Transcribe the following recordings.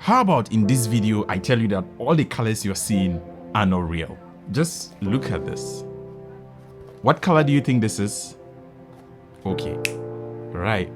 How about in this video, I tell you that all the colors you're seeing are not real? Just look at this. What color do you think this is? Okay, right.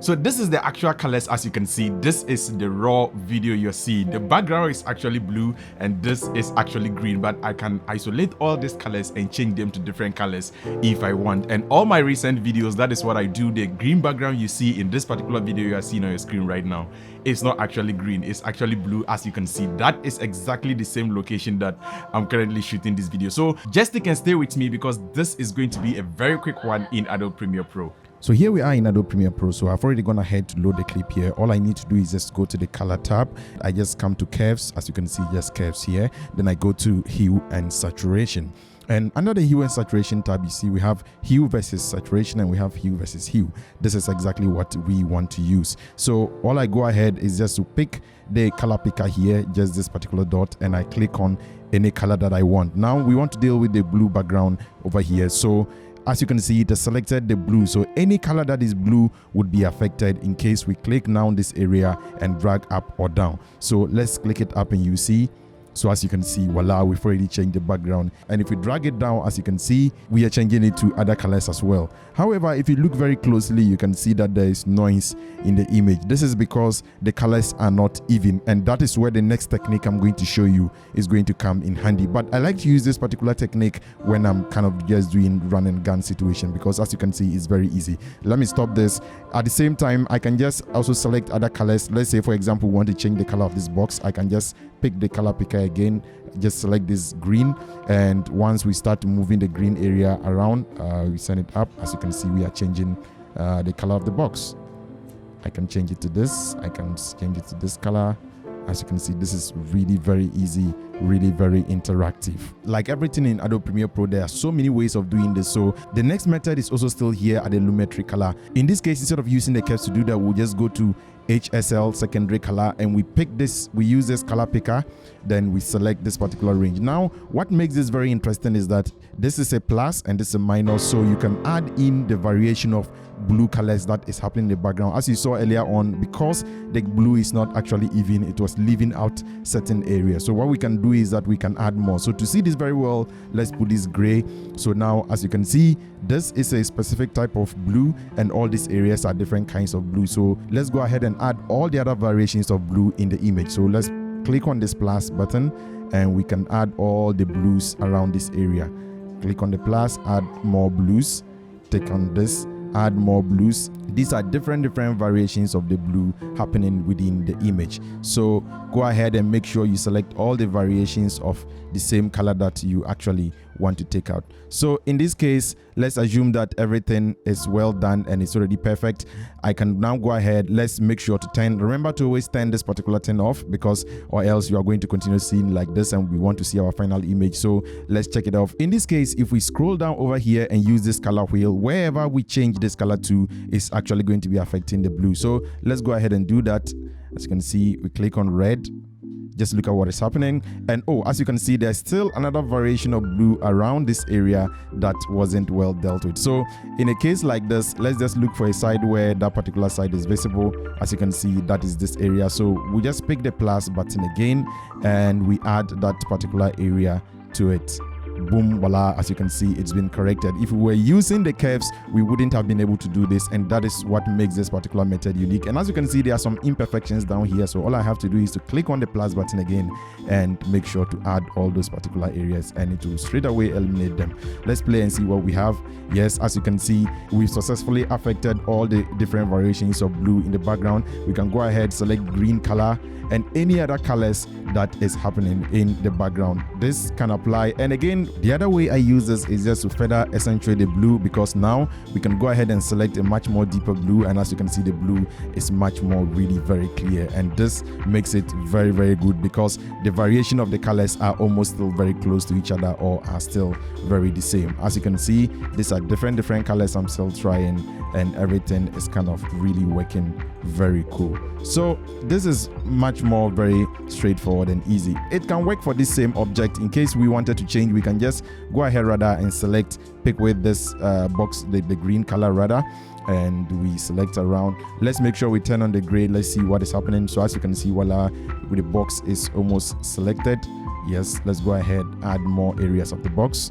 So this is the actual colors. As you can see, this is the raw video you're seeing. The background is actually blue and this is actually green, but I can isolate all these colors and change them to different colors if I want. And all my recent videos, that is what I do. The green background you see in this particular video you are seeing on your screen right now, it's not actually green, it's actually blue. As you can see, that is exactly the same location that I'm currently shooting this video. So just stick and stay with me because this is going to be a very quick one in Adobe Premiere Pro. So here we are in Adobe Premiere Pro. So I've already gone ahead to load the clip here. All I need to do is just go to the color tab. I just come to curves. As you can see, just curves here. Then I go to hue and saturation. And under the hue and saturation tab, you see we have hue versus saturation and we have hue versus hue. This is exactly what we want to use. So all I go ahead is just to pick the color picker here, just this particular dot, and I click on any color that I want. Now we want to deal with the blue background over here. So as you can see, it has selected the blue. So any color that is blue would be affected in case we click down this area and drag up or down. So let's click it up and you see. So as you can see, voila, we've already changed the background. And if we drag it down, as you can see, we are changing it to other colors as well. However, if you look very closely, you can see that there is noise in the image. This is because the colors are not even. And that is where the next technique I'm going to show you is going to come in handy. But I like to use this particular technique when I'm kind of just doing run and gun situation, because as you can see, it's very easy. Let me stop this. At the same time, I can just also select other colors. Let's say, for example, we want to change the color of this box. I can just pick the color picker again, just select this green, and once we start moving the green area around, we send it up. As you can see, we are changing the color of the box. I can change it to this, I can change it to this color. As you can see, this is really very easy, really very interactive. Like everything in Adobe Premiere Pro, there are so many ways of doing this. So the next method is also still here at the lumetri color. In this case, instead of using the curves to do that, we'll just go to HSL secondary color and we pick this, we use this color picker, then we select this particular range. Now what makes this very interesting is that this is a plus and this is a minus, so you can add in the variation of blue colors that is happening in the background. As you saw earlier on, because the blue is not actually even, it was leaving out certain areas. So what we can do is that we can add more. So to see this very well, let's put this gray. So now as you can see, this is a specific type of blue and all these areas are different kinds of blue. So let's go ahead and add all the other variations of blue in the image. So let's click on this plus button and we can add all the blues around this area. Click on the plus, add more blues. Click on this, add more blues. These are different variations of the blue happening within the image. So go ahead and make sure you select all the variations of the same color that you actually want to take out. So in this case, let's assume that everything is well done and it's already perfect. I can now go ahead, let's make sure to remember to always turn this particular thing off, because or else you are going to continue seeing like this and we want to see our final image. So let's check it off. In this case, if we scroll down over here and use this color wheel, wherever we change this color to is actually going to be affecting the blue. So let's go ahead and do that. As you can see, we click on red. Just look at what is happening, and oh, as you can see, there's still another variation of blue around this area that wasn't well dealt with. So in a case like this, let's just look for a side where that particular side is visible. As you can see, that is this area. So we just pick the plus button again and we add that particular area to it. Boom, voila, as you can see, it's been corrected. If we were using the curves, we wouldn't have been able to do this, and that is what makes this particular method unique. And as you can see, there are some imperfections down here, so all I have to do is to click on the plus button again and make sure to add all those particular areas, and it will straight away eliminate them. Let's play and see what we have. Yes, as you can see, we've successfully affected all the different variations of blue in the background. We can go ahead, select green color and any other colors that is happening in the background. This can apply. And again, the other way I use this is just to further accentuate the blue, because now we can go ahead and select a much more deeper blue, and as you can see, the blue is much more really very clear, and this makes it very good because the variation of the colors are almost still very close to each other or are still very the same. As you can see, these are different colors I'm still trying, and everything is kind of really working very cool. So this is much more very straightforward and easy. It can work for this same object. In case we wanted to change, we can just go ahead rather and pick with this box, the green color rather, and we select around. Let's make sure we turn on the gray. Let's see what is happening. So as you can see, voila, the box is almost selected. Yes, let's go ahead, add more areas of the box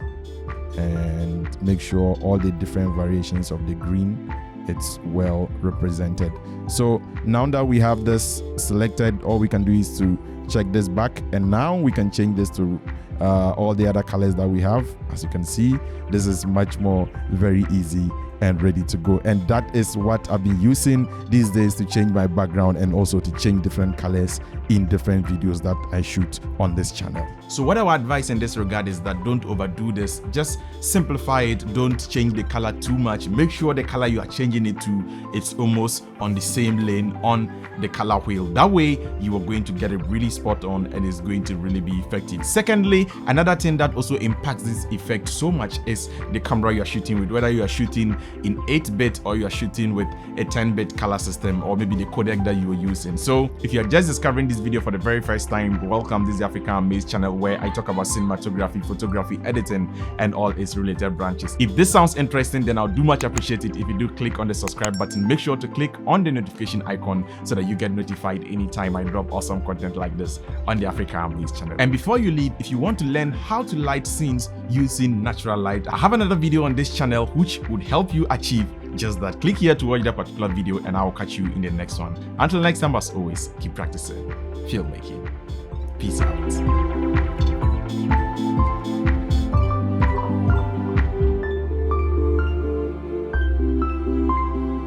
and make sure all the different variations of the green, it's well represented. So now that we have this selected, all we can do is to check this back, and now we can change this to all the other colors that we have. As you can see, this is much more very easy and ready to go, and that is what I've been using these days to change my background and also to change different colors in different videos that I shoot on this channel. So what I would advise in this regard is that don't overdo this. Just simplify it. Don't change the color too much. Make sure the color you are changing it to, it's almost on the same lane on the color wheel. That way you are going to get it really spot on and it's going to really be effective. Secondly, another thing that also impacts this effect so much is the camera you are shooting with, whether you are shooting in 8-bit or you are shooting with a 10-bit color system, or maybe the codec that you are using. So if you are just discovering this video for the very first time, welcome. This is the African Amaze channel where I talk about cinematography, photography, editing, and all its related branches. If this sounds interesting, then I'll do much appreciate it if you do click on the subscribe button. Make sure to click on the notification icon so that you get notified anytime I drop awesome content like this on the African Amaze channel. And before you leave, if you want to learn how to light scenes using natural light, I have another video on this channel which would help you achieve just that. Click here to watch that particular video and I will catch you in the next one. Until next time, as always, keep practicing filmmaking. Peace out.